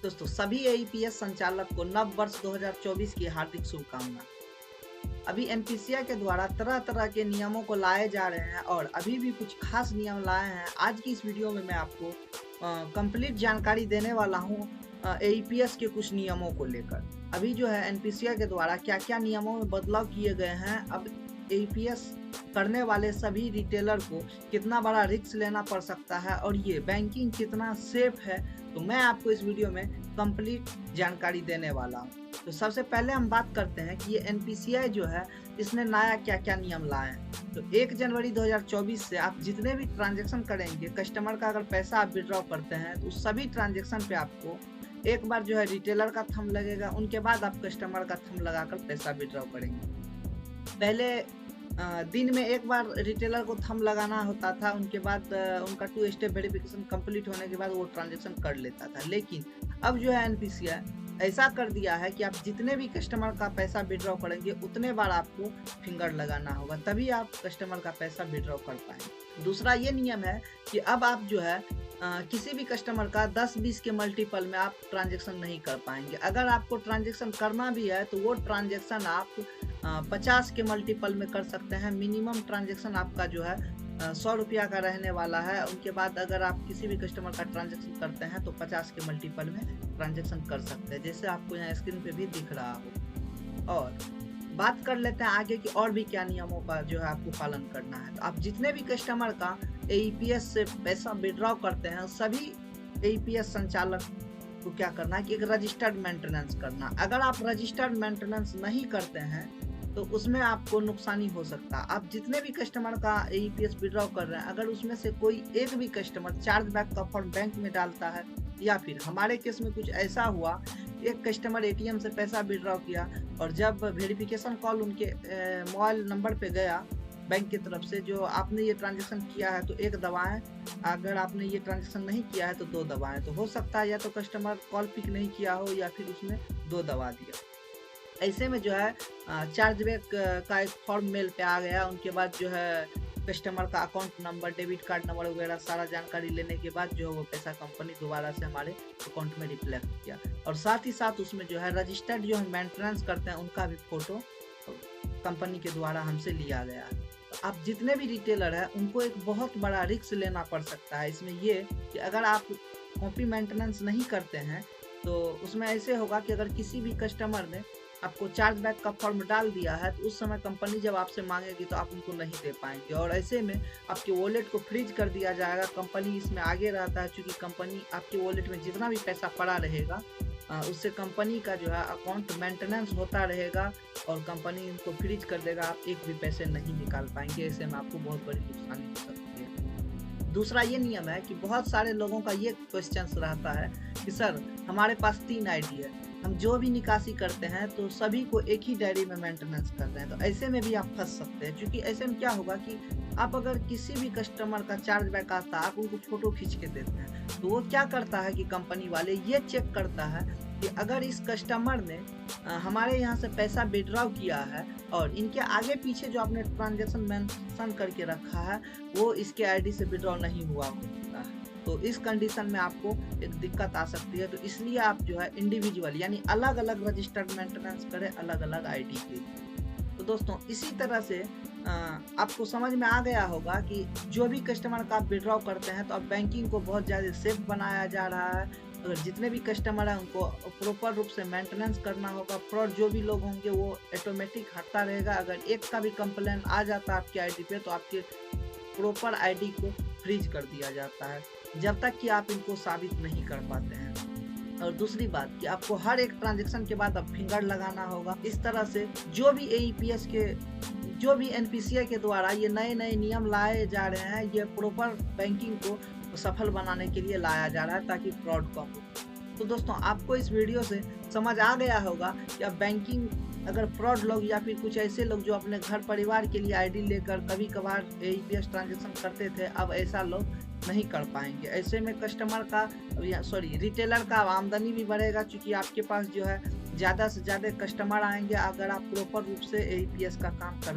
दोस्तों सभी एईपीएस संचालक को नव वर्ष 2024 की हार्दिक शुभकामना। अभी एनपीसीआई के द्वारा तरह तरह के नियमों को लाए जा रहे हैं और अभी भी कुछ खास नियम लाए हैं। आज की इस वीडियो में मैं आपको कंप्लीट जानकारी देने वाला हूं एईपीएस के कुछ नियमों को लेकर। अभी जो है एनपीसीआई के द्वारा क्या क्या नियमों में बदलाव किए गए हैं, अब एईपीएस करने वाले सभी रिटेलर को कितना बड़ा रिस्क लेना पड़ सकता है और ये बैंकिंग कितना सेफ है, तो मैं आपको इस वीडियो में कंप्लीट जानकारी देने वाला हूँ। तो सबसे पहले हम बात करते हैं कि ये एनपीसीआई जो है इसने नया क्या क्या नियम लाए हैं। तो 1 जनवरी 2024 से आप जितने भी ट्रांजैक्शन करेंगे, कस्टमर का अगर पैसा आप विड्रॉ करते हैं तो सभी ट्रांजैक्शन पे आपको एक बार जो है रिटेलर का थंब लगेगा, उनके बाद आप कस्टमर का थंब लगाकर पैसा विड्रॉ करेंगे। पहले दिन में एक बार रिटेलर को थंब लगाना होता था, उनके बाद उनका 2 स्टेप वेरिफिकेशन कंप्लीट होने के बाद वो ट्रांजैक्शन कर लेता था। लेकिन अब जो है एनपीसीआई ऐसा कर दिया है कि आप जितने भी कस्टमर का पैसा विड्रॉ करेंगे उतने बार आपको फिंगर लगाना होगा, तभी आप कस्टमर का पैसा विड्रॉ कर पाएंगे। दूसरा ये नियम है कि अब आप जो है किसी भी कस्टमर का 10-20 के मल्टीपल में आप ट्रांजैक्शन नहीं कर पाएंगे। अगर आपको ट्रांजैक्शन करना भी है तो वो ट्रांजैक्शन आप 50 के मल्टीपल में कर सकते हैं। मिनिमम ट्रांजैक्शन आपका जो है 100 रुपया का रहने वाला है। उनके बाद अगर आप किसी भी कस्टमर का ट्रांजैक्शन करते हैं तो 50 के मल्टीपल में ट्रांजैक्शन कर सकते हैं, जैसे आपको यहाँ स्क्रीन पे भी दिख रहा हो। और बात कर लेते हैं आगे कि और भी क्या नियमों का जो है आपको पालन करना है। तो आप जितने भी कस्टमर का एईपीएस से पैसा विड्रॉ करते हैं, सभी एईपीएस संचालक को क्या करना है कि एक रजिस्टर्ड मेंटेनेंस करना। अगर आप रजिस्टर्ड मेंटेनेंस नहीं करते हैं तो उसमें आपको नुकसानी हो सकता है। आप जितने भी कस्टमर का एईपीएस विड्रॉ कर रहे हैं, अगर उसमें से कोई एक भी कस्टमर चार्जबैक का फॉर्म बैंक में डालता है, या फिर हमारे केस में कुछ ऐसा हुआ, एक कस्टमर एटीएम से पैसा विड्रॉ किया और जब वेरिफिकेशन कॉल उनके मोबाइल नंबर पे गया बैंक की तरफ से, जो आपने ये ट्रांजैक्शन किया है तो 1 दबाएं, अगर आपने ये ट्रांजैक्शन नहीं किया है तो 2 दबाएं। तो हो सकता है या तो कस्टमर कॉल पिक नहीं किया हो या फिर उसने 2 दबा दिया। ऐसे में जो है चार्जबैक का एक फॉर्म मेल पे आ गया। उनके बाद जो है कस्टमर का account number, debit card number वगैरह सारा जानकारी लेने के बाद जो है वो पैसा कंपनी दोबारा से हमारे अकाउंट में रिफ्लेक्ट किया। और साथ ही साथ उसमें जो है रजिस्टर्ड जो हम मेंटेनेंस करते हैं उनका भी फोटो कंपनी के द्वारा हमसे लिया गया है। तो आप जितने भी रिटेलर है उनको एक बहुत बड़ा रिस्क लेना पड़ सकता है इसमें, ये कि अगर आप कॉपी मेंटेनेंस नहीं करते हैं तो उसमें ऐसे होगा कि अगर किसी भी कस्टमर ने आपको चार्जबैक का फॉर्म डाल दिया है तो उस समय कंपनी जब आपसे मांगेगी तो आप उनको नहीं दे पाएंगे और ऐसे में आपके वॉलेट को फ्रीज कर दिया जाएगा। कंपनी इसमें आगे रहता है, क्योंकि कंपनी आपके वॉलेट में जितना भी पैसा पड़ा रहेगा उससे कंपनी का जो है अकाउंट मेंटेनेंस होता रहेगा और कंपनी इनको फ्रीज कर देगा, आप एक भी पैसे नहीं निकाल पाएंगे। ऐसे में आपको बहुत बड़ी नुकसानी हो सकती है। दूसरा ये नियम है कि बहुत सारे लोगों का ये क्वेश्चन रहता है कि सर हमारे पास 3 आईडी है, हम जो भी निकासी करते हैं तो सभी को एक ही डायरी में मेंटेनेंस कर रहे हैं, तो ऐसे में भी आप फंस सकते हैं। क्योंकि ऐसे में क्या होगा कि आप अगर किसी भी कस्टमर का चार्जबैक आता है, आप उनको फोटो खींच के देते हैं, तो वो क्या करता है कि कंपनी वाले ये चेक करता है कि अगर इस कस्टमर ने हमारे यहाँ से पैसा विड्रॉ किया है और इनके आगे पीछे जो आपने ट्रांजैक्शन मेंशन करके रखा है वो इसके आईडी से विड्रॉ नहीं हुआ होता है, तो इस कंडीशन में आपको एक दिक्कत आ सकती है। तो इसलिए आप जो है इंडिविजुअल यानी अलग अलग रजिस्टर्ड मेंटेनेंस करें अलग अलग आईडी के। तो दोस्तों इसी तरह से आपको समझ में आ गया होगा कि जो भी कस्टमर का आप विड्रॉ करते हैं तो अब बैंकिंग को बहुत ज़्यादा सेफ बनाया जा रहा है। अगर जितने भी कस्टमर हैं उनको प्रॉपर रूप से मेंटेनेंस करना होगा। फ्रॉड जो भी लोग होंगे वो ऑटोमेटिक हटता रहेगा। अगर एक का भी कंप्लेन आ जाता है आपके आईडी पे तो आपके प्रॉपर आईडी को फ्रीज कर दिया जाता है जब तक कि आप इनको साबित नहीं कर पाते हैं। और दूसरी बात कि आपको हर एक ट्रांजैक्शन के बाद अब फिंगर लगाना होगा। इस तरह से जो भी एईपीएस के, जो भी एनपीसीआई के द्वारा ये नए नए नियम लाए जा रहे हैं, ये प्रॉपर बैंकिंग को सफल बनाने के लिए लाया जा रहा है ताकि फ्रॉड कम हो। तो दोस्तों आपको इस वीडियो से समझ आ गया होगा कि अब बैंकिंग, अगर फ्रॉड लोग या फिर कुछ ऐसे लोग जो अपने घर परिवार के लिए आईडी लेकर कभी कभार एईपीएस ट्रांजैक्शन करते थे, अब ऐसा लोग नहीं कर पाएंगे। ऐसे में कस्टमर का रिटेलर का आमदनी भी बढ़ेगा, क्योंकि आपके पास जो है ज़्यादा से ज़्यादा कस्टमर आएंगे अगर आप प्रॉपर रूप से एईपीएस का काम करते